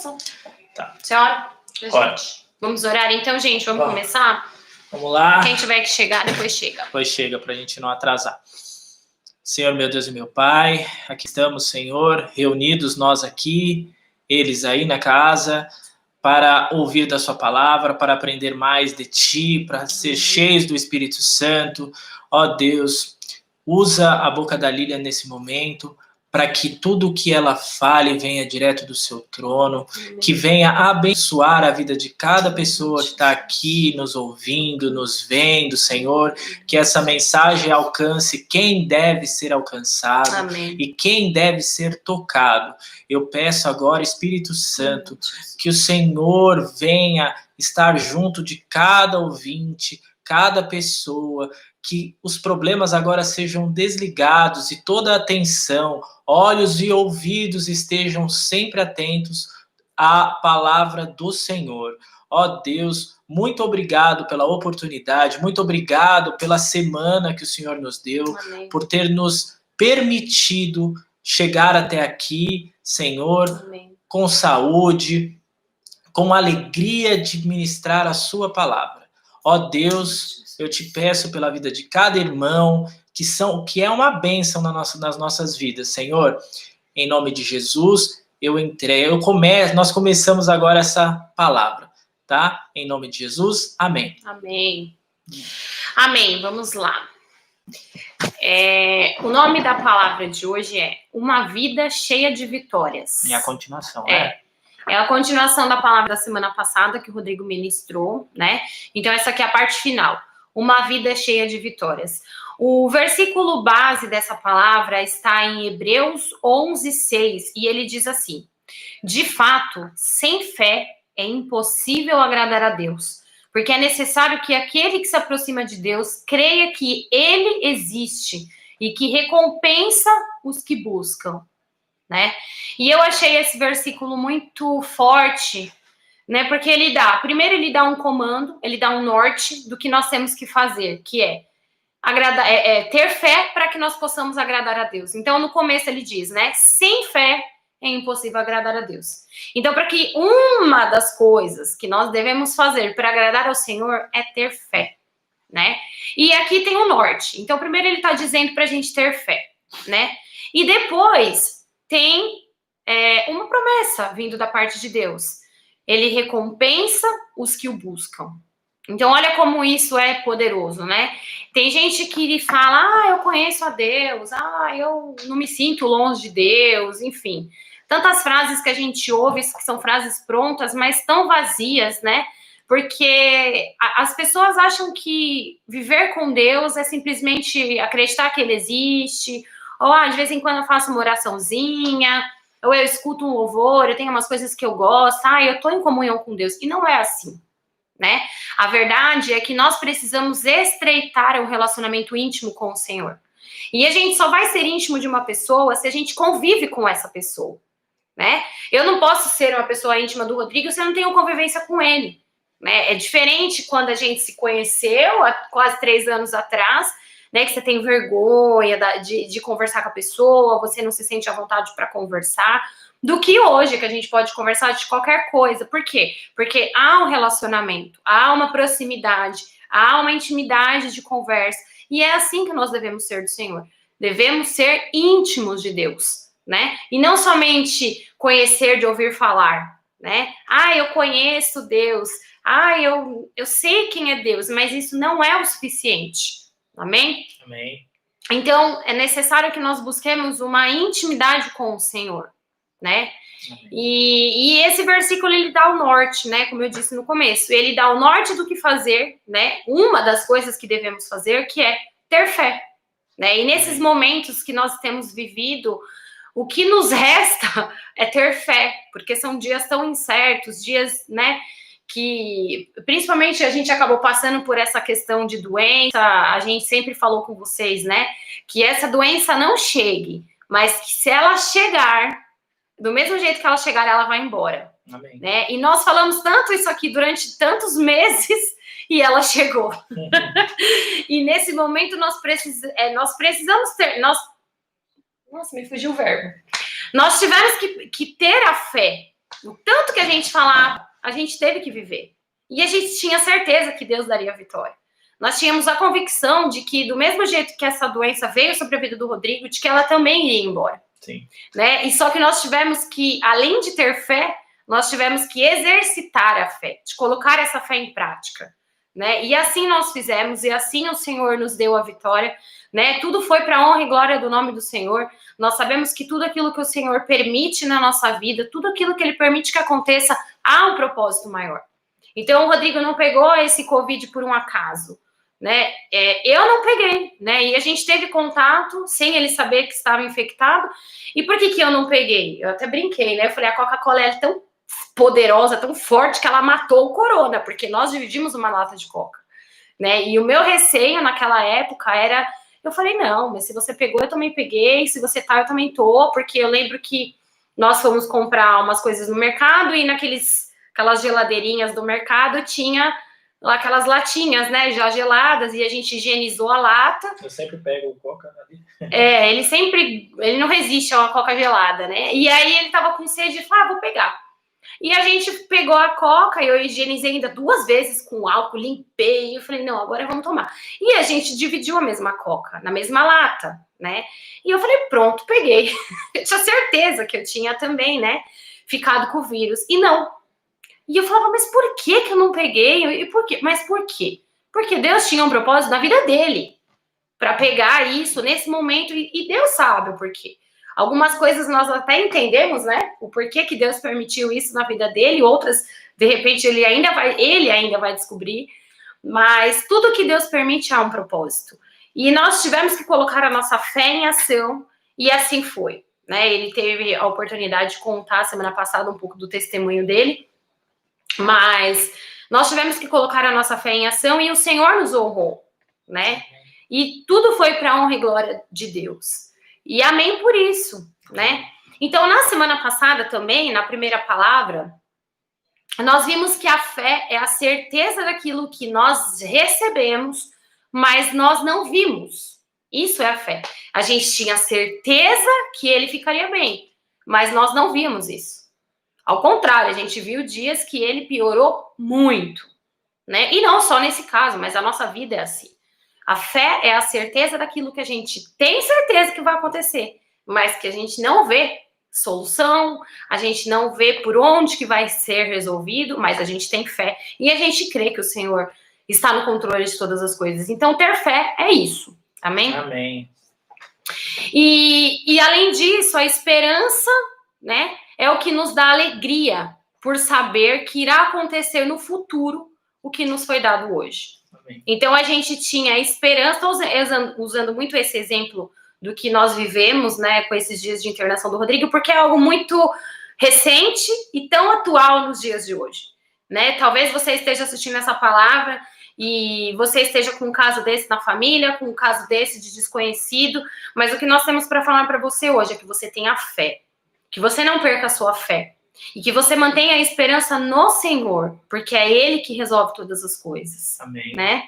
oração. Tá. Você ora? Ora. Vamos orar então, gente? Vamos começar? Vamos lá. Quem tiver que chegar, depois chega. Depois chega, para a gente não atrasar. Senhor, meu Deus e meu Pai, aqui estamos, Senhor, reunidos nós aqui, eles aí na casa, para ouvir da sua palavra, para aprender mais de Ti, para ser cheios do Espírito Santo. Ó Deus, usa a boca da Lília nesse momento, para que tudo o que ela fale venha direto do seu trono, que venha abençoar a vida de cada pessoa que está aqui nos ouvindo, nos vendo, Senhor, que essa mensagem alcance quem deve ser alcançado. Amém. E quem deve ser tocado. Eu peço agora, Espírito Santo, que o Senhor venha estar junto de cada ouvinte, cada pessoa, que os problemas agora sejam desligados e toda a atenção, olhos e ouvidos estejam sempre atentos à palavra do Senhor. Ó Deus, muito obrigado pela oportunidade, muito obrigado pela semana que o Senhor nos deu, Amém. por ter nos permitido chegar até aqui, Senhor, Amém. com saúde, com alegria de ministrar a sua palavra. Ó Deus, eu te peço pela vida de cada irmão, que é uma bênção nas nossas vidas, Senhor. Em nome de Jesus, nós começamos agora essa palavra, tá? Em nome de Jesus, amém. Amém. Amém, vamos lá. O nome da palavra de hoje é Uma Vida Cheia de Vitórias. É a continuação, né? É a continuação da palavra da semana passada que o Rodrigo ministrou, né? Então essa aqui é a parte final. Uma vida cheia de vitórias. O versículo base dessa palavra está em Hebreus 11:6 e ele diz assim: de fato, sem fé é impossível agradar a Deus, porque é necessário que aquele que se aproxima de Deus creia que Ele existe e que recompensa os que buscam, né? E eu achei esse versículo muito forte, né? Porque primeiro ele dá um comando, ele dá um norte do que nós temos que fazer, que é ter fé para que nós possamos agradar a Deus. Então, no começo ele diz, né? Sem fé é impossível agradar a Deus. Então, para que uma das coisas que nós devemos fazer para agradar ao Senhor é ter fé, né? E aqui tem o norte. Então, primeiro ele está dizendo para a gente ter fé, né? E depois tem uma promessa vindo da parte de Deus. Ele recompensa os que o buscam. Então, olha como isso é poderoso, né? Tem gente que fala, eu conheço a Deus, eu não me sinto longe de Deus, enfim. Tantas frases que a gente ouve que são frases prontas, mas tão vazias, né? Porque as pessoas acham que viver com Deus é simplesmente acreditar que Ele existe, ou de vez em quando eu faço uma oraçãozinha, ou eu escuto um louvor, eu tenho umas coisas que eu gosto, eu tô em comunhão com Deus. E não é assim, né? A verdade é que nós precisamos estreitar um relacionamento íntimo com o Senhor. E a gente só vai ser íntimo de uma pessoa se a gente convive com essa pessoa, né? Eu não posso ser uma pessoa íntima do Rodrigo se eu não tenho convivência com ele, né? É diferente quando a gente se conheceu há quase 3 anos atrás, né, que você tem vergonha de conversar com a pessoa, você não se sente à vontade para conversar, do que hoje, que a gente pode conversar de qualquer coisa. Por quê? Porque há um relacionamento, há uma proximidade, há uma intimidade de conversa, e é assim que nós devemos ser do Senhor. Devemos ser íntimos de Deus, né? E não somente conhecer de ouvir falar, né? Eu conheço Deus, eu sei quem é Deus, mas isso não é o suficiente. Amém? Amém. Então, é necessário que nós busquemos uma intimidade com o Senhor, né? E esse versículo, ele dá o norte, né? Como eu disse no começo. Ele dá o norte do que fazer, né? Uma das coisas que devemos fazer, que é ter fé, né? E nesses momentos que nós temos vivido, o que nos resta é ter fé, porque são dias tão incertos, dias, né? Que principalmente a gente acabou passando por essa questão de doença, a gente sempre falou com vocês, né, que essa doença não chegue, mas que se ela chegar, do mesmo jeito que ela chegar, ela vai embora. Amém. Né? E nós falamos tanto isso aqui durante tantos meses e ela chegou. E nesse momento nós precisamos ter... Nossa, me fugiu o verbo. Nós tivemos que ter a fé. O tanto que a gente falava, a gente teve que viver. E a gente tinha certeza que Deus daria a vitória. Nós tínhamos a convicção de que, do mesmo jeito que essa doença veio sobre a vida do Rodrigo, de que ela também iria embora. Sim. Né? E só que nós tivemos que, além de ter fé, nós tivemos que exercitar a fé, de colocar essa fé em prática. Né? E assim nós fizemos, e assim o Senhor nos deu a vitória. Né? Tudo foi para a honra e glória do nome do Senhor. Nós sabemos que tudo aquilo que o Senhor permite na nossa vida, tudo aquilo que Ele permite que aconteça, há um propósito maior. Então, o Rodrigo não pegou esse Covid por um acaso. Né? Eu não peguei, né? E a gente teve contato sem ele saber que estava infectado. E por que eu não peguei? Eu até brinquei, né? Eu falei, a Coca-Cola é tão poderosa, tão forte, que ela matou o corona, porque nós dividimos uma lata de Coca, né? E o meu receio naquela época era, eu falei, não, mas se você pegou, eu também peguei, se você tá, eu também tô, porque eu lembro que nós fomos comprar umas coisas no mercado e aquelas geladeirinhas do mercado tinha aquelas latinhas, né, já geladas, e a gente higienizou a lata. Eu sempre pego o Coca ali. Ele não resiste a uma Coca gelada, né? E aí ele tava com sede e falou, vou pegar. E a gente pegou a Coca, e eu higienizei ainda 2 vezes com álcool, limpei, e eu falei, não, agora vamos tomar. E a gente dividiu a mesma Coca, na mesma lata, né? E eu falei, pronto, peguei. Eu tinha certeza que eu tinha também, né, ficado com o vírus. E não. E eu falava, mas por que eu não peguei? E por quê? Mas por quê? Porque Deus tinha um propósito na vida dele para pegar isso nesse momento, e Deus sabe o porquê. Algumas coisas nós até entendemos, né? O porquê que Deus permitiu isso na vida dele, outras, de repente, ele ainda vai descobrir. Mas tudo que Deus permite há um propósito. E nós tivemos que colocar a nossa fé em ação, e assim foi. Né? Ele teve a oportunidade de contar semana passada um pouco do testemunho dele. Mas nós tivemos que colocar a nossa fé em ação e o Senhor nos honrou, né? E tudo foi para a honra e glória de Deus. E amém por isso, né? Então, na semana passada também, na primeira palavra, nós vimos que a fé é a certeza daquilo que nós recebemos, mas nós não vimos. Isso é a fé. A gente tinha certeza que ele ficaria bem, mas nós não vimos isso. Ao contrário, a gente viu dias que ele piorou muito, né? E não só nesse caso, mas a nossa vida é assim. A fé é a certeza daquilo que a gente tem certeza que vai acontecer, mas que a gente não vê solução, a gente não vê por onde que vai ser resolvido, mas a gente tem fé e a gente crê que o Senhor está no controle de todas as coisas. Então, ter fé é isso. Amém? Amém. E além disso, a esperança, né? É o que nos dá alegria por saber que irá acontecer no futuro o que nos foi dado hoje. Amém. Então, a gente tinha esperança, usando muito esse exemplo do que nós vivemos, né, com esses dias de internação do Rodrigo, porque é algo muito recente e tão atual nos dias de hoje. Né? Talvez você esteja assistindo essa palavra e você esteja com um caso desse na família, com um caso desse de desconhecido, mas o que nós temos para falar para você hoje é que você tenha fé. Que você não perca a sua fé. E que você mantenha a esperança no Senhor, porque é Ele que resolve todas as coisas. Amém. Né?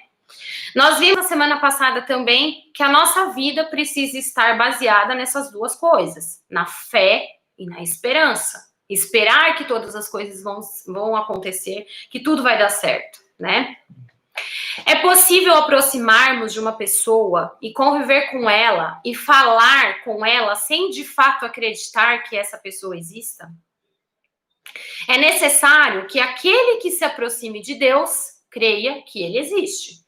Nós vimos na semana passada também que a nossa vida precisa estar baseada nessas duas coisas. Na fé e na esperança. Esperar que todas as coisas vão acontecer, que tudo vai dar certo, né? É possível aproximarmos de uma pessoa e conviver com ela e falar com ela sem de fato acreditar que essa pessoa exista? É necessário que aquele que se aproxime de Deus creia que ele existe.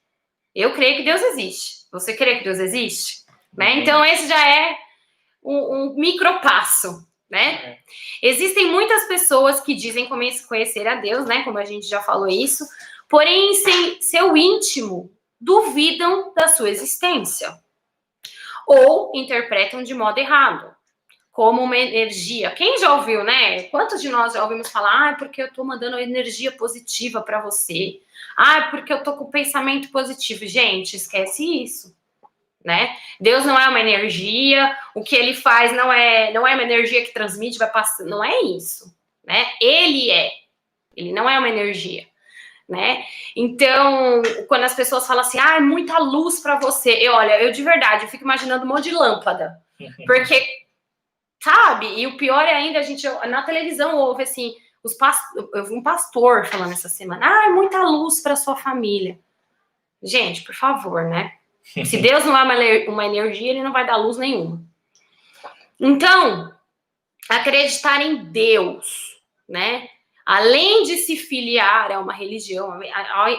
Eu creio que Deus existe. Você crê que Deus existe? Né? Então esse já é um micropasso, né? Existem muitas pessoas que dizem conhecer a Deus, né? Como a gente já falou isso, porém, em seu íntimo, duvidam da sua existência. Ou interpretam de modo errado, como uma energia. Quem já ouviu, né? Quantos de nós já ouvimos falar, porque eu tô mandando energia positiva para você? Porque eu tô com pensamento positivo. Gente, esquece isso, né? Deus não é uma energia, o que ele faz não é uma energia que transmite, vai passar, não é isso, né? Ele não é uma energia. Né? Então, quando as pessoas falam assim, muita luz para você, eu de verdade, eu fico imaginando um monte de lâmpada, porque, sabe, e o pior é ainda, a gente na televisão ouve assim, Eu vi um pastor falando essa semana, muita luz para sua família. Gente, por favor, né? Se Deus não é uma energia, ele não vai dar luz nenhuma. Então, acreditar em Deus, né? Além de se filiar a uma religião,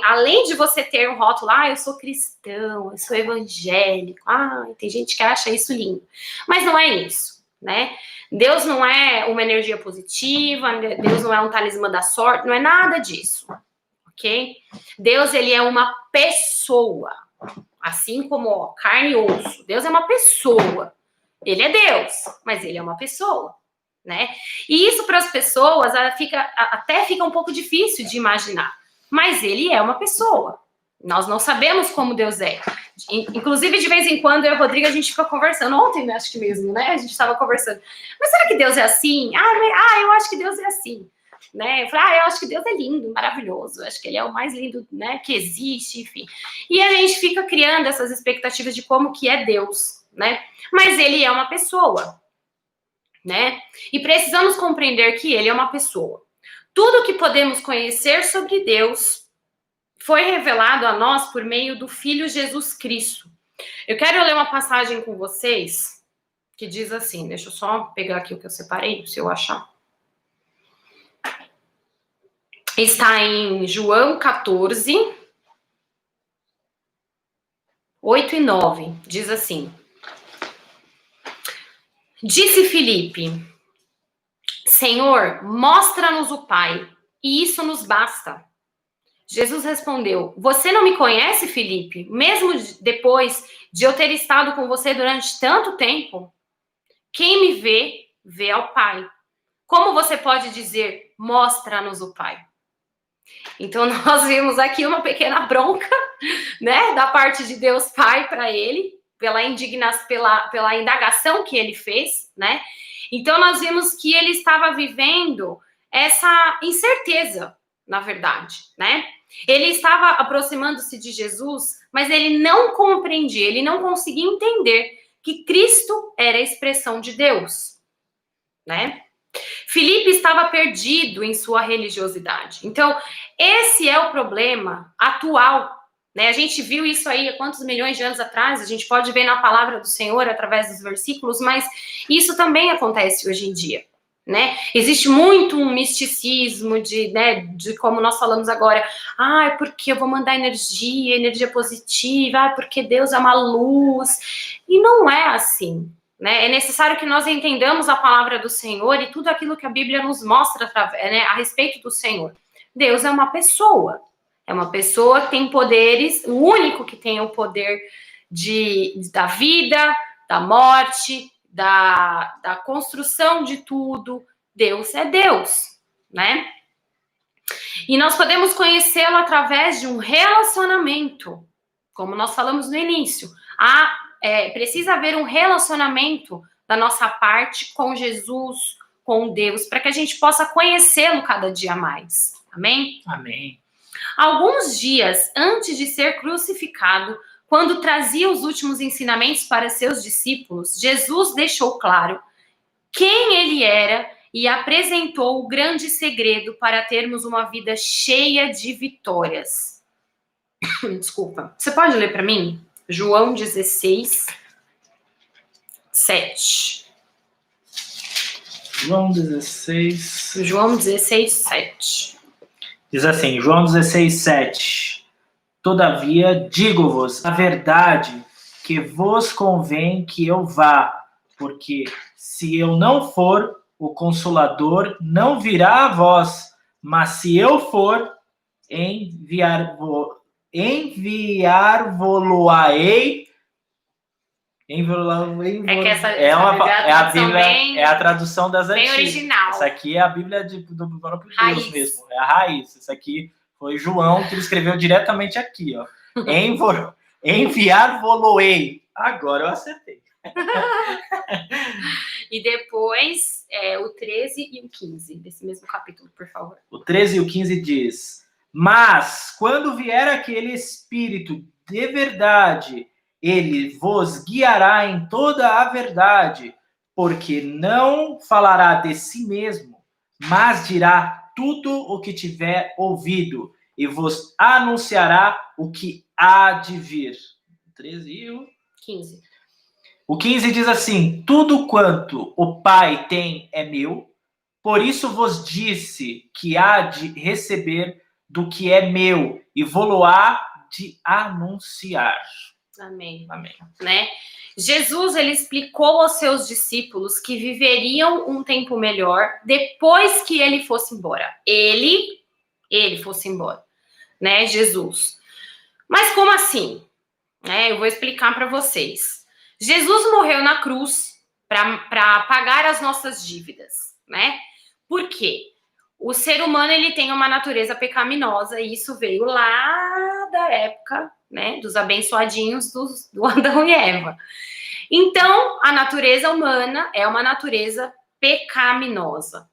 além de você ter um rótulo, eu sou cristão, eu sou evangélico, tem gente que acha isso lindo. Mas não é isso, né? Deus não é uma energia positiva, Deus não é um talismã da sorte, não é nada disso, ok? Deus, ele é uma pessoa, assim como carne e osso. Deus é uma pessoa. Ele é Deus, mas ele é uma pessoa, né? E isso para as pessoas até fica um pouco difícil de imaginar. Mas ele é uma pessoa. Nós não sabemos como Deus é. Inclusive, de vez em quando, eu e a Rodrigo, a gente fica conversando. Ontem, acho que mesmo, né? A gente estava conversando. Mas será que Deus é assim? Eu acho que Deus é assim. Né? Eu falei, eu acho que Deus é lindo, maravilhoso. Eu acho que ele é o mais lindo, né, que existe, enfim. E a gente fica criando essas expectativas de como que é Deus, né? Mas ele é uma pessoa, né? E precisamos compreender que ele é uma pessoa. Tudo que podemos conhecer sobre Deus foi revelado a nós por meio do Filho Jesus Cristo. Eu quero ler uma passagem com vocês que diz assim, deixa eu só pegar aqui o que eu separei, se eu achar. Está em João 14, 8 e 9, diz assim. Disse Filipe, Senhor, mostra-nos o Pai, e isso nos basta. Jesus respondeu, você não me conhece, Filipe, mesmo depois de eu ter estado com você durante tanto tempo? Quem me vê, vê ao Pai. Como você pode dizer, mostra-nos o Pai? Então, nós vimos aqui uma pequena bronca, né, da parte de Deus Pai para ele, pela indagação que ele fez, né? Então, nós vimos que ele estava vivendo essa incerteza, na verdade, né? Ele estava aproximando-se de Jesus, mas ele não compreendia, ele não conseguia entender que Cristo era a expressão de Deus, né? Filipe estava perdido em sua religiosidade. Então, esse é o problema atual, né? A gente viu isso aí há quantos milhões de anos atrás, a gente pode ver na palavra do Senhor através dos versículos, mas isso também acontece hoje em dia, né? Existe muito um misticismo de como nós falamos agora, porque eu vou mandar energia positiva, porque Deus é uma luz, e não é assim. Né? É necessário que nós entendamos a palavra do Senhor e tudo aquilo que a Bíblia nos mostra a respeito do Senhor. Deus é uma pessoa que tem poderes, o único que tem o poder da vida, da morte, da construção de tudo. Deus é Deus, né? E nós podemos conhecê-lo através de um relacionamento, como nós falamos no início. Precisa haver um relacionamento da nossa parte com Jesus, com Deus, para que a gente possa conhecê-lo cada dia mais. Amém? Amém. Alguns dias antes de ser crucificado, quando trazia os últimos ensinamentos para seus discípulos, Jesus deixou claro quem ele era e apresentou o grande segredo para termos uma vida cheia de vitórias. Desculpa. Você pode ler para mim? João 16, 7. João 16. João 16, 7. Diz assim, João 16, 7. Todavia, digo-vos a verdade, que vos convém que eu vá, porque se eu não for, o Consolador não virá a vós, mas se eu for, enviar-vos-ei. É a tradução das antigas. Original. Essa aqui é a Bíblia do próprio Deus mesmo. É a raiz. Essa aqui foi João que ele escreveu diretamente aqui, ó. Enviar-vos-ei. Agora eu acertei. E depois o 13 e o 15 desse mesmo capítulo, por favor. O 13 e o 15 diz: mas quando vier aquele Espírito de verdade, ele vos guiará em toda a verdade, porque não falará de si mesmo, mas dirá tudo o que tiver ouvido e vos anunciará o que há de vir. 13 e o 15. O 15 diz assim: tudo quanto o Pai tem é meu, por isso vos disse que há de receber do que é meu e vou-lo-á de anunciar. Amém. Amém. Né? Jesus, ele explicou aos seus discípulos que viveriam um tempo melhor depois que ele fosse embora. Ele fosse embora, né? Jesus. Mas como assim? Eu vou explicar para vocês. Jesus morreu na cruz para pagar as nossas dívidas, né? Por quê? O ser humano, ele tem uma natureza pecaminosa e isso veio lá da época, né, dos abençoadinhos do Adão e Eva. Então, a natureza humana é uma natureza pecaminosa.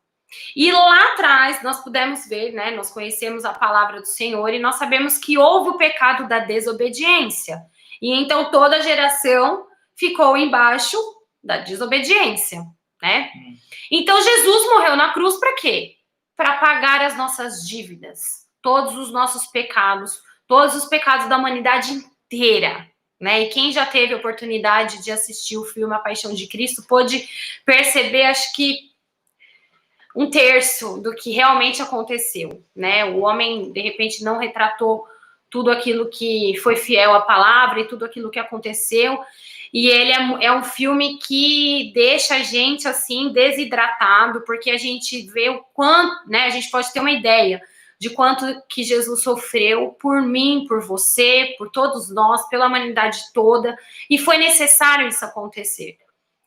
E lá atrás, nós pudemos ver, né, nós conhecemos a palavra do Senhor e nós sabemos que houve o pecado da desobediência. E então toda a geração ficou embaixo da desobediência, né? Então Jesus morreu na cruz para quê? Para pagar as nossas dívidas, todos os nossos pecados, todos os pecados da humanidade inteira, né? E quem já teve a oportunidade de assistir o filme A Paixão de Cristo pôde perceber, acho que 1/3 do que realmente aconteceu, né? O homem, de repente, não retratou tudo aquilo que foi fiel à palavra e tudo aquilo que aconteceu. E ele é um filme que deixa a gente, assim, desidratado, porque a gente vê o quanto, né? A gente pode ter uma ideia de quanto que Jesus sofreu por mim, por você, por todos nós, pela humanidade toda. E foi necessário isso acontecer.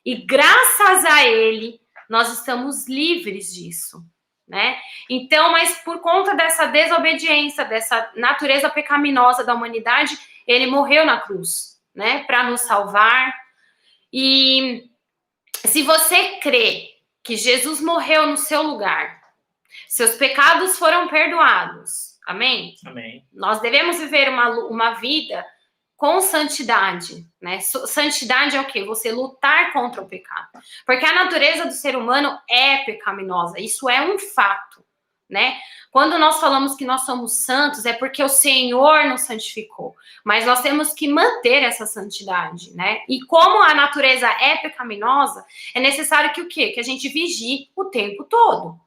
E graças a ele, nós estamos livres disso, né? Então, mas por conta dessa desobediência, dessa natureza pecaminosa da humanidade, ele morreu na cruz, né? Para nos salvar. E se você crê que Jesus morreu no seu lugar, seus pecados foram perdoados, amém? Amém. Nós devemos viver uma vida com santidade, né? Santidade é o quê? Você lutar contra o pecado. Porque a natureza do ser humano é pecaminosa, isso é um fato, né? Quando nós falamos que nós somos santos, é porque o Senhor nos santificou. Mas nós temos que manter essa santidade, né? E como a natureza é pecaminosa, é necessário que o quê? Que a gente vigie o tempo todo,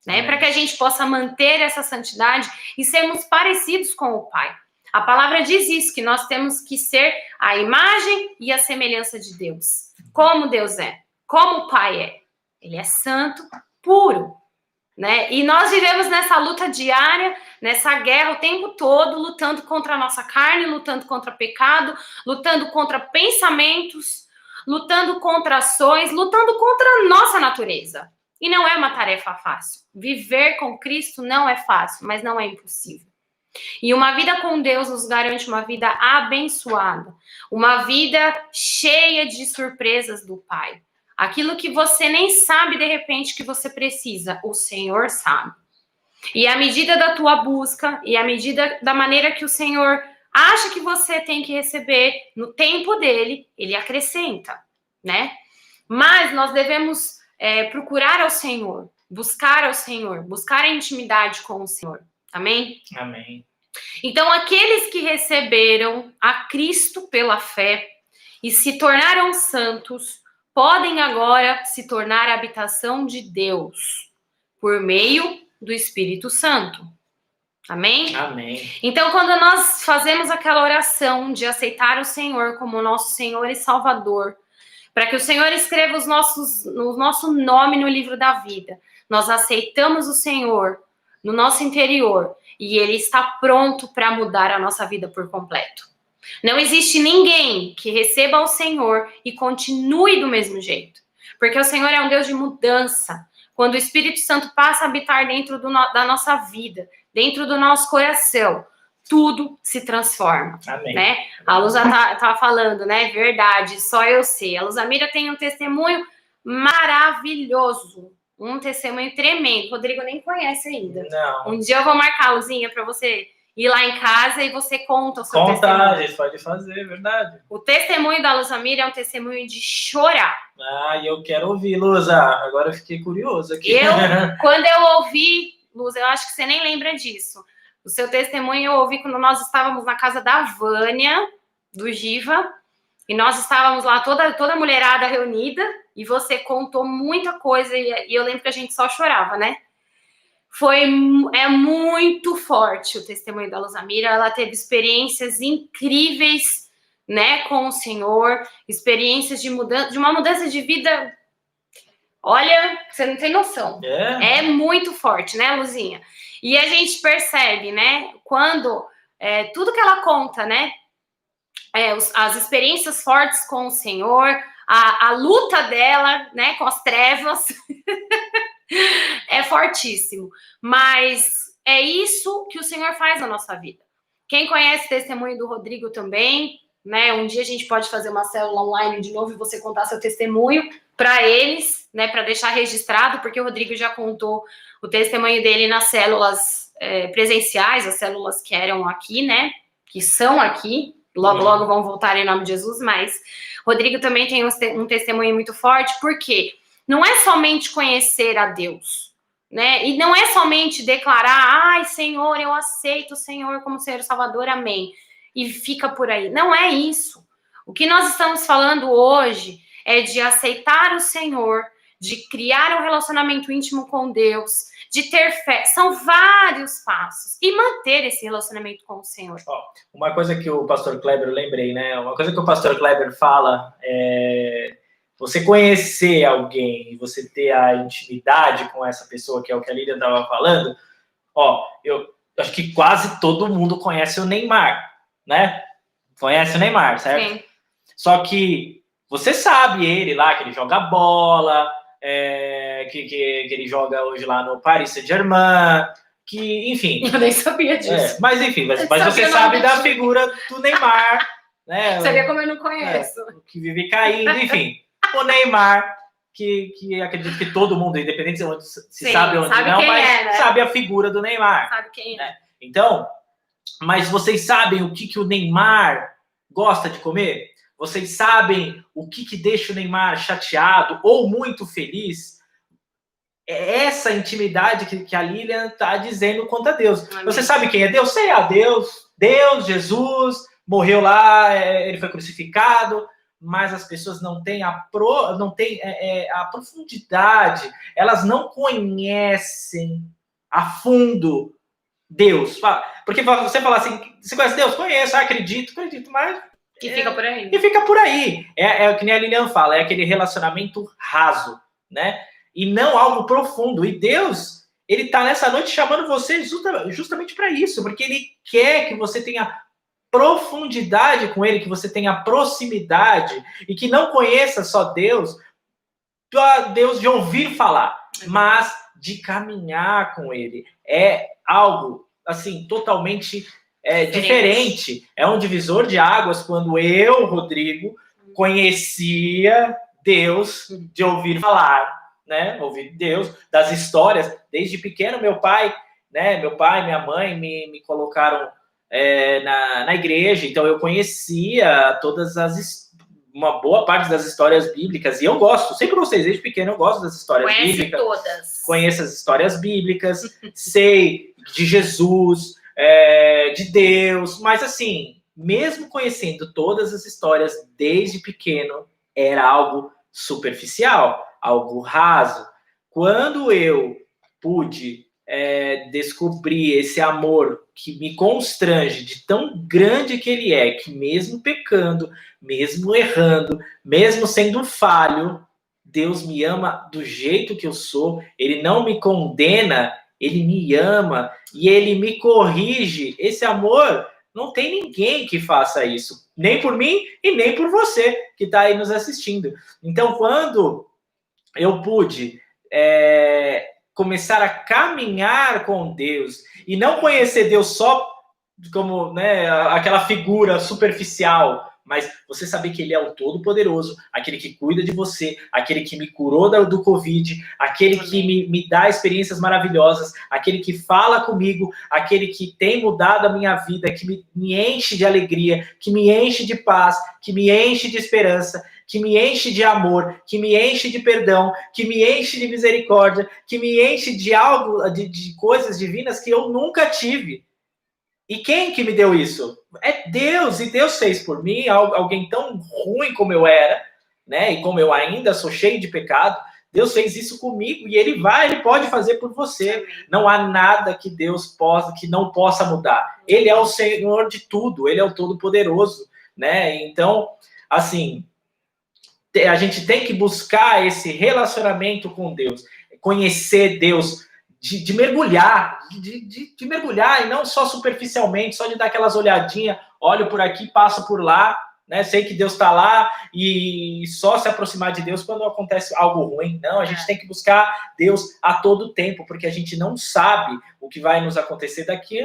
né? Para que a gente possa manter essa santidade e sermos parecidos com o Pai. A palavra diz isso, que nós temos que ser a imagem e a semelhança de Deus. Como Deus é, como o Pai é. Ele é santo, puro, né? E nós vivemos nessa luta diária, nessa guerra o tempo todo, lutando contra a nossa carne, lutando contra o pecado, lutando contra pensamentos, lutando contra ações, lutando contra a nossa natureza. E não é uma tarefa fácil. Viver com Cristo não é fácil, mas não é impossível. E uma vida com Deus nos garante uma vida abençoada, uma vida cheia de surpresas do Pai. Aquilo que você nem sabe de repente que você precisa, o Senhor sabe. E à medida da tua busca e à medida da maneira que o Senhor acha que você tem que receber no tempo dele, ele acrescenta, né? Mas nós devemos procurar ao Senhor, buscar ao Senhor, buscar a intimidade com o Senhor. Amém? Amém. Então, aqueles que receberam a Cristo pela fé e se tornaram santos, podem agora se tornar a habitação de Deus por meio do Espírito Santo. Amém? Amém. Então, quando nós fazemos aquela oração de aceitar o Senhor como nosso Senhor e Salvador, para que o Senhor escreva o nosso nome no livro da vida, nós aceitamos o Senhor no nosso interior e Ele está pronto para mudar a nossa vida por completo. Não existe ninguém que receba o Senhor e continue do mesmo jeito, porque o Senhor é um Deus de mudança. Quando o Espírito Santo passa a habitar dentro da nossa vida, dentro do nosso coração, tudo se transforma. Amém. Né? A Luza tá falando, né? Verdade, só eu sei. A Luzamira tem um testemunho maravilhoso. Um testemunho tremendo. O Rodrigo nem conhece ainda. Não. Um dia eu vou marcar, Luzinha, para você ir lá em casa e você conta o seu testemunho. Conta, a gente pode fazer, é verdade. O testemunho da Luzamira é um testemunho de chorar. Ah, eu quero ouvir, Luza. Agora eu fiquei curioso aqui. Quando eu ouvi, Luz, eu acho que você nem lembra disso. O seu testemunho eu ouvi quando nós estávamos na casa da Vânia, do Giva, e nós estávamos lá, toda a mulherada reunida, e você contou muita coisa, e eu lembro que a gente só chorava, né? É muito forte o testemunho da Luzamira, ela teve experiências incríveis, né, com o Senhor, experiências de uma mudança de vida, olha, você não tem noção. É muito forte, né, Luzinha? E a gente percebe, né, quando tudo que ela conta, né, as experiências fortes com o Senhor, a luta dela, né, com as trevas, é fortíssimo. Mas é isso que o Senhor faz na nossa vida. Quem conhece o testemunho do Rodrigo também, né, um dia a gente pode fazer uma célula online de novo e você contar seu testemunho para eles, né, para deixar registrado, porque o Rodrigo já contou o testemunho dele nas células presenciais, as células que eram aqui, né, que são aqui, logo vão voltar em nome de Jesus, mas Rodrigo também tem um testemunho muito forte, porque não é somente conhecer a Deus, né, e não é somente declarar, ai, Senhor, eu aceito o Senhor como Senhor e Salvador, amém, e fica por aí. Não é isso. O que nós estamos falando hoje é de aceitar o Senhor, de criar um relacionamento íntimo com Deus, de ter fé. São vários passos. E manter esse relacionamento com o Senhor. Uma coisa que o pastor Kleber, eu lembrei, né? Uma coisa que o pastor Kleber fala é você conhecer alguém e você ter a intimidade com essa pessoa, que é o que a Lilian estava falando. Eu acho que quase todo mundo conhece o Neymar, né? Conhece o Neymar, certo? Sim. Só que você sabe ele lá, que ele joga bola, que ele joga hoje lá no Paris Saint-Germain, que, enfim... Eu nem sabia disso. Mas enfim, mas você sabe da figura do Neymar, né? Você vê como eu não conheço. Que vive caindo, enfim. O Neymar, que acredito que todo mundo, independente de onde se sabe onde sabe não, mas né? Sabe a figura do Neymar. Sabe quem é. Né? Então, mas vocês sabem o que o Neymar gosta de comer? Vocês sabem o que deixa o Neymar chateado ou muito feliz? É essa intimidade que a Lilian está dizendo quanto a Deus. Amém. Você sabe quem é Deus? Sei a Deus, Jesus, morreu lá, ele foi crucificado, mas as pessoas não têm a profundidade, elas não conhecem a fundo Deus. Porque você fala assim, você conhece Deus? Conheço, acredito, mas... E fica por aí. E fica por aí. É o que nem a Lilian fala, é aquele relacionamento raso, né? E não algo profundo. E Deus, ele tá nessa noite chamando você justamente para isso, porque ele quer que você tenha profundidade com ele, que você tenha proximidade e que não conheça só Deus de ouvir falar, mas de caminhar com ele. É algo, assim, totalmente diferente. É um divisor de águas quando eu, Rodrigo, conhecia Deus de ouvir falar, né? Ouvir Deus, das histórias. Desde pequeno, meu pai, minha mãe me colocaram na igreja, então eu conhecia uma boa parte das histórias bíblicas, e eu gosto, sempre gostei, desde pequeno eu gosto das histórias bíblicas. Todas. Conheço as histórias bíblicas, sei de Jesus, de Deus, mas assim, mesmo conhecendo todas as histórias desde pequeno, era algo superficial, algo raso. Quando eu pude descobrir esse amor que me constrange de tão grande que ele é, que mesmo pecando, mesmo errando, mesmo sendo falho, Deus me ama do jeito que eu sou, ele não me condena, ele me ama e ele me corrige. Esse amor, não tem ninguém que faça isso, nem por mim e nem por você que está aí nos assistindo. Então, quando eu pude começar a caminhar com Deus e não conhecer Deus só como, né, aquela figura superficial, mas você saber que ele é o Todo-Poderoso, aquele que cuida de você, aquele que me curou do Covid, aquele que me dá experiências maravilhosas, aquele que fala comigo, aquele que tem mudado a minha vida, que me enche de alegria, que me enche de paz, que me enche de esperança, que me enche de amor, que me enche de perdão, que me enche de misericórdia, que me enche de algo, de coisas divinas que eu nunca tive. E quem que me deu isso? É Deus, e Deus fez por mim, alguém tão ruim como eu era, né? E como eu ainda sou cheio de pecado, Deus fez isso comigo e ele pode fazer por você. Não há nada que Deus que não possa mudar. Ele é o Senhor de tudo, ele é o Todo-Poderoso, né? Então, assim, a gente tem que buscar esse relacionamento com Deus, conhecer Deus, de mergulhar, de mergulhar, e não só superficialmente, só de dar aquelas olhadinhas, olho por aqui, passo por lá, né? Sei que Deus está lá, e só se aproximar de Deus quando acontece algo ruim. Não, a gente tem que buscar Deus a todo tempo, porque a gente não sabe o que vai nos acontecer daqui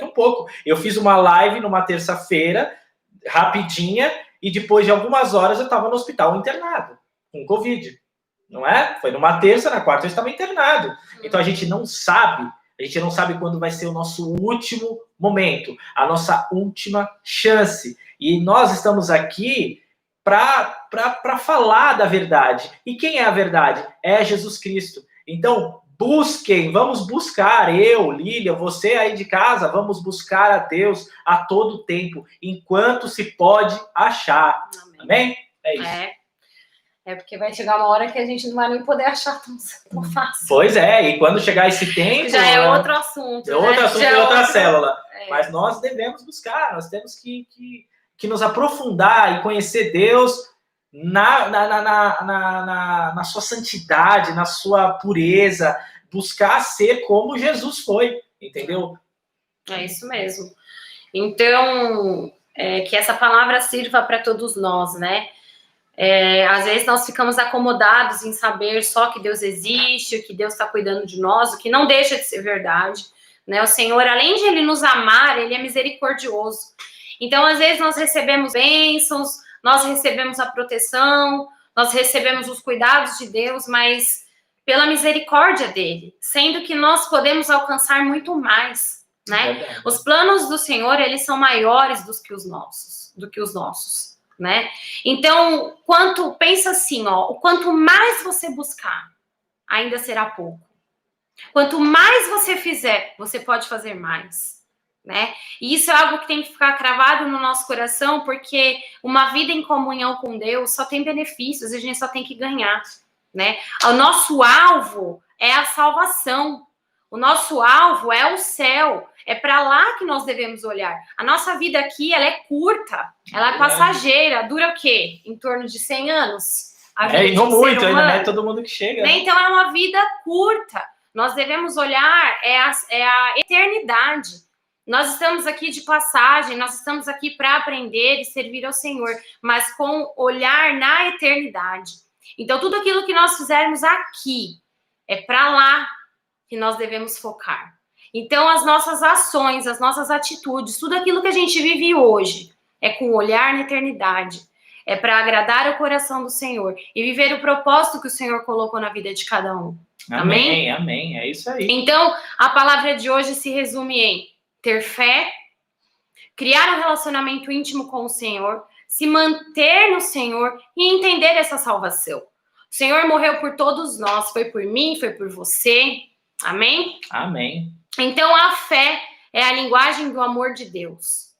um pouco. Eu fiz uma live numa terça-feira, rapidinha, e depois de algumas horas eu estava no hospital internado, com Covid. Não é? Foi numa terça, na quarta eu estava internado. Então a gente não sabe quando vai ser o nosso último momento, a nossa última chance. E nós estamos aqui para falar da verdade. E quem é a verdade? É Jesus Cristo. Então, vamos buscar, eu, Lília, você aí de casa, vamos buscar a Deus a todo tempo, enquanto se pode achar. Amém? É isso. É porque vai chegar uma hora que a gente não vai nem poder achar tão fácil. Pois é, e quando chegar esse tempo... Já é outro assunto, é outro assunto, é outra célula. Mas nós devemos buscar, nós temos que nos aprofundar e conhecer Deus na sua santidade, na sua pureza, buscar ser como Jesus foi, entendeu? É isso mesmo. Então, que essa palavra sirva para todos nós, né? Às vezes nós ficamos acomodados em saber só que Deus existe, que Deus está cuidando de nós, o que não deixa de ser verdade, né? O Senhor, além de Ele nos amar, Ele é misericordioso. Então, às vezes nós recebemos bênçãos, nós recebemos a proteção, nós recebemos os cuidados de Deus, mas pela misericórdia dEle, sendo que nós podemos alcançar muito mais, né? Os planos do Senhor, eles são maiores do que os nossos. Né? Então, pensa assim, ó, quanto mais você buscar, ainda será pouco. Quanto mais você fizer, você pode fazer mais, né? E isso é algo que tem que ficar cravado no nosso coração, porque uma vida em comunhão com Deus só tem benefícios, a gente só tem que ganhar, né? O nosso alvo é a salvação. O nosso alvo é o céu, é para lá que nós devemos olhar. A nossa vida aqui, ela é curta, ela é passageira, dura o quê? Em torno de 100 anos? E não muito, ainda não é todo mundo que chega. Né? Então, é uma vida curta. Nós devemos olhar, a eternidade. Nós estamos aqui de passagem, nós estamos aqui para aprender e servir ao Senhor, mas com olhar na eternidade. Então, tudo aquilo que nós fizermos aqui, é para lá que nós devemos focar. Então, as nossas ações, as nossas atitudes, tudo aquilo que a gente vive hoje, é com olhar na eternidade. É para agradar o coração do Senhor e viver o propósito que o Senhor colocou na vida de cada um. Amém? Amém. É isso aí. Então, a palavra de hoje se resume em ter fé, criar um relacionamento íntimo com o Senhor, se manter no Senhor e entender essa salvação. O Senhor morreu por todos nós, foi por mim, foi por você. Amém? Amém. Então, a fé é a linguagem do amor de Deus.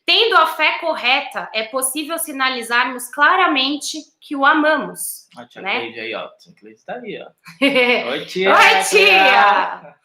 Tendo a fé correta, é possível sinalizarmos claramente que o amamos. A tia né? Cleide aí, ó. A tia Cleide tá aí, ó. Oi, tia! Oi, tia!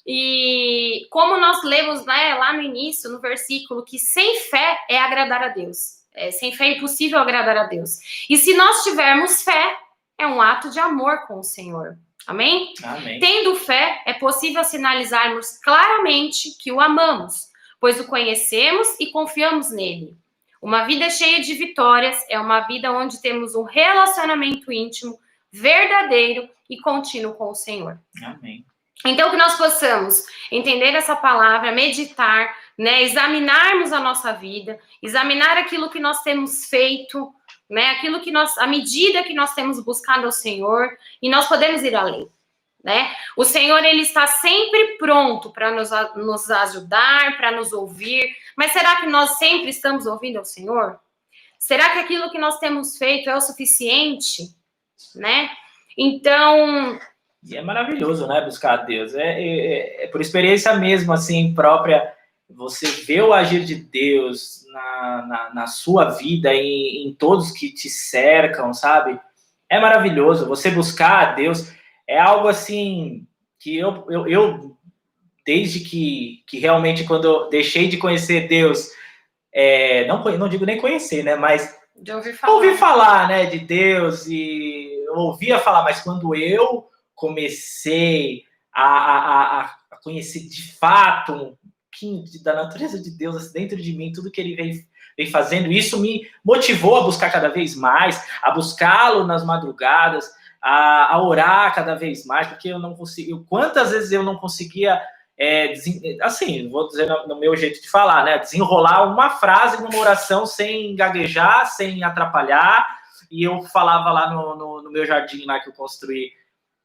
E como nós lemos, né, lá no início, no versículo, que sem fé é agradar a Deus. Sem fé é impossível agradar a Deus. E se nós tivermos fé, é um ato de amor com o Senhor. Amém? Amém. Tendo fé, é possível sinalizarmos claramente que o amamos, pois o conhecemos e confiamos nele. Uma vida cheia de vitórias é uma vida onde temos um relacionamento íntimo, verdadeiro e contínuo com o Senhor. Amém. Então, que nós possamos entender essa palavra, meditar, né, examinarmos a nossa vida, examinar aquilo que nós temos feito, né, aquilo que a medida que nós temos buscado ao Senhor, e nós podemos ir além, né? O Senhor, ele está sempre pronto para nos ajudar, para nos ouvir, mas será que nós sempre estamos ouvindo ao Senhor? Será que aquilo que nós temos feito é o suficiente, né? Então... E é maravilhoso, né, buscar a Deus. É por experiência mesmo, assim, própria, você vê o agir de Deus na sua vida, em todos que te cercam, sabe? É maravilhoso. Você buscar a Deus é algo, assim, que eu desde que realmente, quando eu deixei de conhecer Deus, não digo nem conhecer, né, mas de ouvir falar, né, de Deus, e eu ouvia falar, mas quando eu comecei a conhecer de fato um pouquinho da natureza de Deus assim, dentro de mim, tudo que ele vem fazendo, isso me motivou a buscar cada vez mais, a buscá-lo nas madrugadas, a orar cada vez mais, porque eu não conseguia, quantas vezes eu não conseguia, assim, vou dizer no meu jeito de falar, né, desenrolar uma frase numa oração sem gaguejar, sem atrapalhar, e eu falava lá no meu jardim lá que eu construí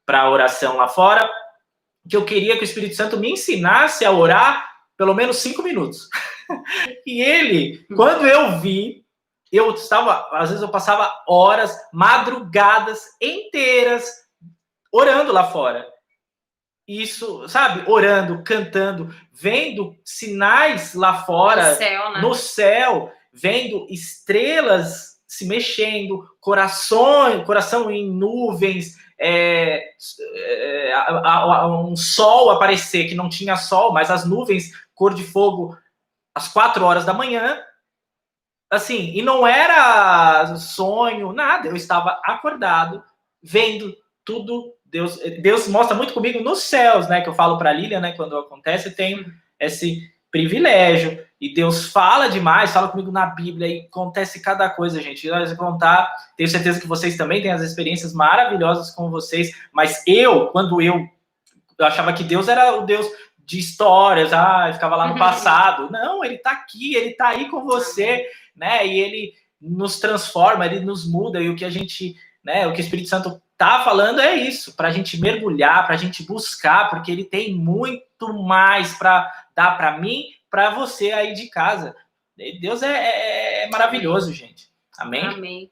para a oração lá fora, que eu queria que o Espírito Santo me ensinasse a orar pelo menos 5 minutos. E ele, quando eu vi, às vezes eu passava horas, madrugadas inteiras, orando lá fora. Isso, sabe? Orando, cantando, vendo sinais lá fora, no céu, né? No céu, vendo estrelas se mexendo, coração em nuvens, um sol aparecer, que não tinha sol, mas as nuvens, cor de fogo, às 4 horas da manhã, assim, e não era sonho, nada, eu estava acordado, vendo tudo. Deus mostra muito comigo nos céus, né, que eu falo para a Lilian, né, quando acontece, eu tenho esse privilégio, e Deus fala demais, fala comigo na Bíblia, e acontece cada coisa, gente. Eu vou contar, tenho certeza que vocês também têm as experiências maravilhosas com vocês, mas quando eu achava que Deus era o Deus de histórias, ficava lá no passado. Não, ele tá aqui, ele tá aí com você, né, e ele nos transforma, ele nos muda, e o que a gente, né, o que o Espírito Santo tá falando é isso, pra gente mergulhar, pra gente buscar, porque ele tem muito mais para dar para mim, para você aí de casa. Deus é maravilhoso, gente. Amém? Amém.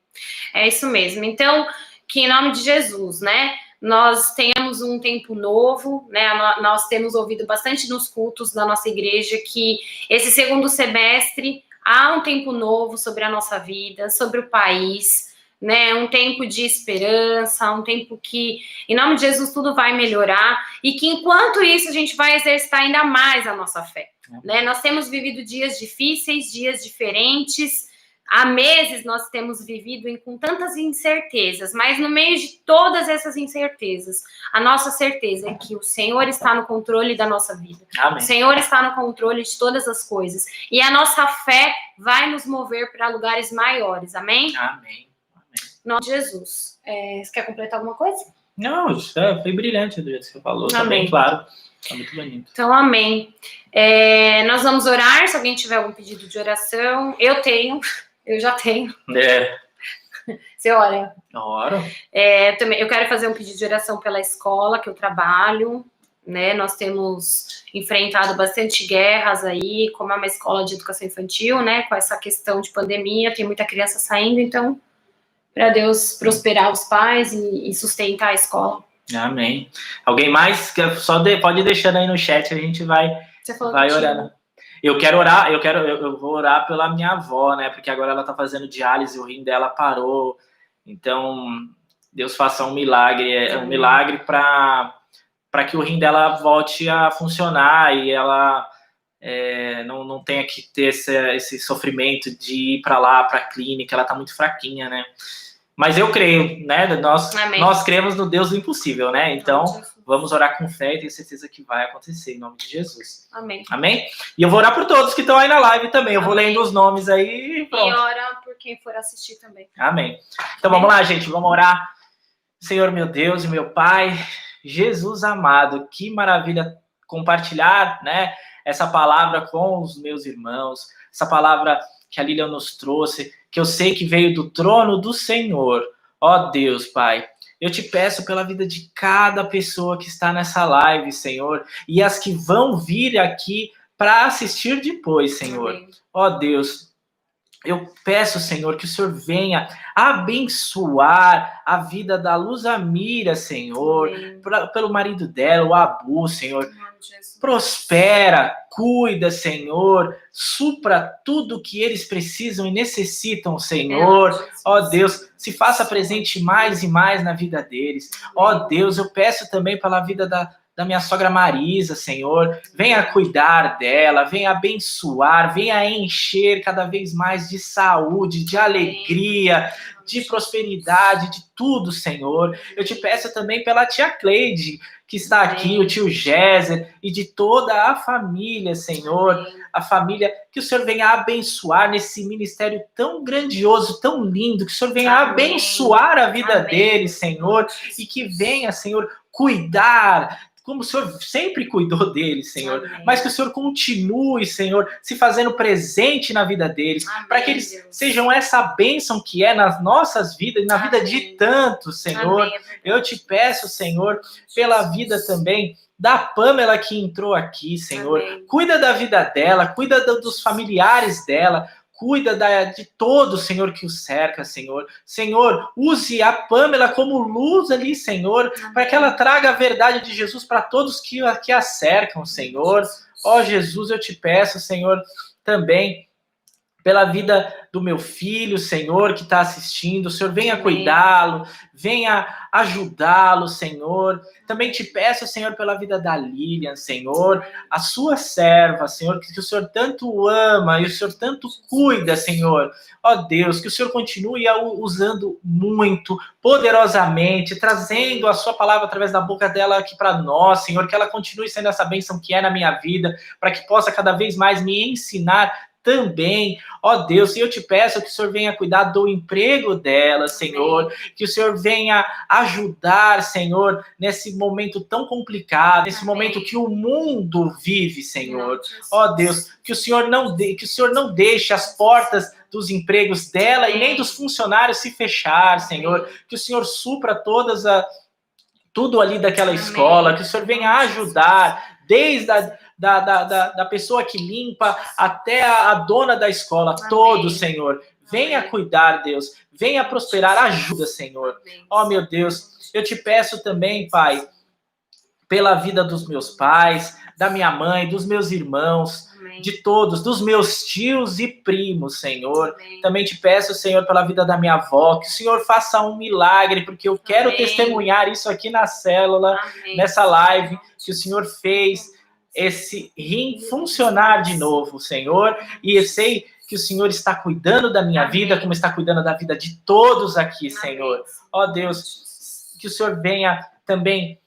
É isso mesmo. Então, que em nome de Jesus, né, nós tenhamos um tempo novo, né, nós temos ouvido bastante nos cultos da nossa igreja que esse segundo semestre há um tempo novo sobre a nossa vida, sobre o país, né, um tempo de esperança, um tempo que, em nome de Jesus, tudo vai melhorar, e que enquanto isso a gente vai exercitar ainda mais a nossa fé, né, nós temos vivido dias difíceis, dias diferentes, há meses nós temos vivido com tantas incertezas, mas no meio de todas essas incertezas, a nossa certeza é que o Senhor está no controle da nossa vida. Amém. O Senhor está no controle de todas as coisas, e a nossa fé vai nos mover para lugares maiores, amém? Amém. Em nome de Jesus. Você quer completar alguma coisa? Não, foi brilhante do jeito que você falou, tá Amém. bem claro, tá muito bonito. Então, amém. Nós vamos orar, se alguém tiver algum pedido de oração. Eu já tenho. Você ora? Oro. Também, eu quero fazer um pedido de oração pela escola que eu trabalho, né? Nós temos enfrentado bastante guerras aí, como é uma escola de educação infantil, né? Com essa questão de pandemia, tem muita criança saindo, então, para Deus prosperar os pais e sustentar a escola. Amém. Alguém mais? Pode deixando aí no chat, a gente vai orando. Eu quero orar, eu vou orar pela minha avó, né? Porque agora ela tá fazendo diálise, o rim dela parou. Então, Deus faça um milagre, um milagre para que o rim dela volte a funcionar e ela não tenha que ter esse sofrimento de ir para lá, para a clínica. Ela tá muito fraquinha, né? Mas eu creio, né? Nós cremos no Deus do impossível, né? Então, vamos orar com fé e tenho certeza que vai acontecer, em nome de Jesus. Amém. Amém? E eu vou orar por todos que estão aí na live também. Eu vou lendo os nomes aí e pronto. E ora por quem for assistir também. Amém. Então, vamos lá, gente. Vamos orar. Senhor, meu Deus e meu Pai, Jesus amado, que maravilha compartilhar, né, essa palavra com os meus irmãos, essa palavra que a Lilian nos trouxe, que eu sei que veio do trono do Senhor. Ó Deus, Pai, eu te peço pela vida de cada pessoa que está nessa live, Senhor, e as que vão vir aqui para assistir depois, Senhor. Ó Deus, Eu peço, Senhor, que o Senhor venha abençoar a vida da Luzamira, Senhor, pelo marido dela, o Abu, Senhor. Prospera, cuida, Senhor, supra tudo que eles precisam e necessitam, Senhor. Ó Deus, se faça presente mais e mais na vida deles. Ó Deus, eu peço também pela vida da minha sogra Marisa, Senhor, venha cuidar dela, venha abençoar, venha encher cada vez mais de saúde, de alegria, de prosperidade, de tudo, Senhor. Eu te peço também pela tia Cleide, que está aqui, o tio Géser e de toda a família, Senhor, a família, que o Senhor venha abençoar nesse ministério tão grandioso, tão lindo, que o Senhor venha abençoar a vida deles, Senhor, e que venha, Senhor, cuidar, como o Senhor sempre cuidou deles, Senhor, mas que o Senhor continue, Senhor, se fazendo presente na vida deles, para que eles sejam essa bênção que é nas nossas vidas e na vida de tantos, Senhor. Eu te peço, Senhor, pela vida também da Pamela que entrou aqui, Senhor. Cuida da vida dela, cuida dos familiares dela, cuida de todo, Senhor, que o cerca, Senhor. Senhor, use a Pamela como luz ali, Senhor, para que ela traga a verdade de Jesus para todos que a cercam, Senhor. Ó Jesus, eu te peço, Senhor, também pela vida do meu filho, Senhor, que está assistindo. O Senhor venha cuidá-lo, venha ajudá-lo, Senhor. Também te peço, Senhor, pela vida da Lilian, Senhor, a sua serva, Senhor, que o Senhor tanto ama e o Senhor tanto cuida, Senhor. Ó Deus, que o Senhor continue usando muito, poderosamente, trazendo a sua palavra através da boca dela aqui para nós, Senhor, que ela continue sendo essa bênção que é na minha vida, para que possa cada vez mais me ensinar também, ó Deus, e eu te peço que o Senhor venha cuidar do emprego dela, Senhor, que o Senhor venha ajudar, Senhor, nesse momento tão complicado, nesse momento que o mundo vive, Senhor. Ó Deus, que o Senhor não deixe as portas dos empregos dela e nem dos funcionários se fechar, Senhor. Que o Senhor supra tudo ali daquela escola, que o Senhor venha ajudar, desde da pessoa que limpa até a dona da escola, todos, Senhor. Venha cuidar, Deus. Venha prosperar, ajuda, Senhor. Ó, meu Deus, eu te peço também, Pai, pela vida dos meus pais, da minha mãe, dos meus irmãos, de todos, dos meus tios e primos, Senhor. Também te peço, Senhor, pela vida da minha avó, que o Senhor faça um milagre, porque eu quero testemunhar isso aqui na célula, nessa live, que o Senhor fez esse rim funcionar de novo, Senhor, e eu sei que o Senhor está cuidando da minha vida, como está cuidando da vida de todos aqui, Senhor. Ó Deus, que o Senhor venha também,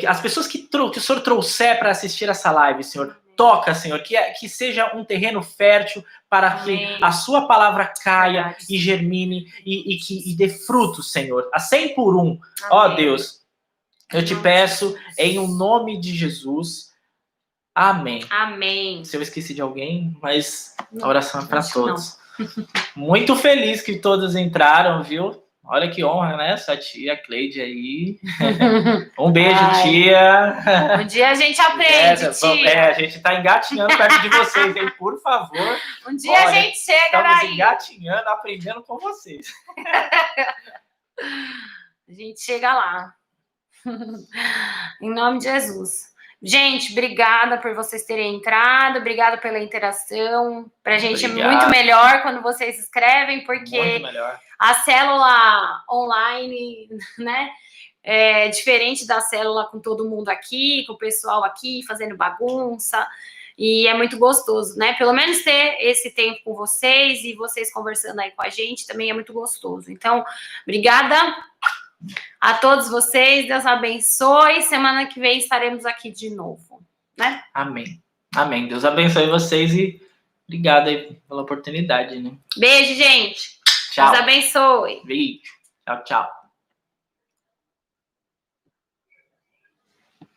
as pessoas que o Senhor trouxer para assistir essa live, Senhor, toca, Senhor, que seja um terreno fértil para que a sua palavra caia e germine e dê frutos, Senhor, a 100 por 1. Ó Deus, eu te peço em o nome de Jesus. Amém. Amém. Se eu esqueci de alguém, mas a oração é para todos. Muito feliz que todos entraram, viu? Olha que honra, né? Essa tia Cleide aí. Um beijo, tia. Um dia a gente aprende, tia. A gente tá engatinhando perto de vocês, hein? Por favor. Um dia a gente chega, estamos engatinhando, aprendendo com vocês. A gente chega lá. Em nome de Jesus. Gente, obrigada por vocês terem entrado, obrigada pela interação. Pra gente é muito melhor quando vocês escrevem, porque a célula online, né, é diferente da célula com todo mundo aqui, com o pessoal aqui fazendo bagunça, e é muito gostoso, né? Pelo menos ter esse tempo com vocês e vocês conversando aí com a gente também é muito gostoso. Então, obrigada a todos vocês, Deus abençoe. Semana que vem estaremos aqui de novo, né? Amém. Amém. Deus abençoe vocês e obrigado aí pela oportunidade, né? Beijo, gente. Tchau. Deus abençoe. Beijo. Tchau, tchau.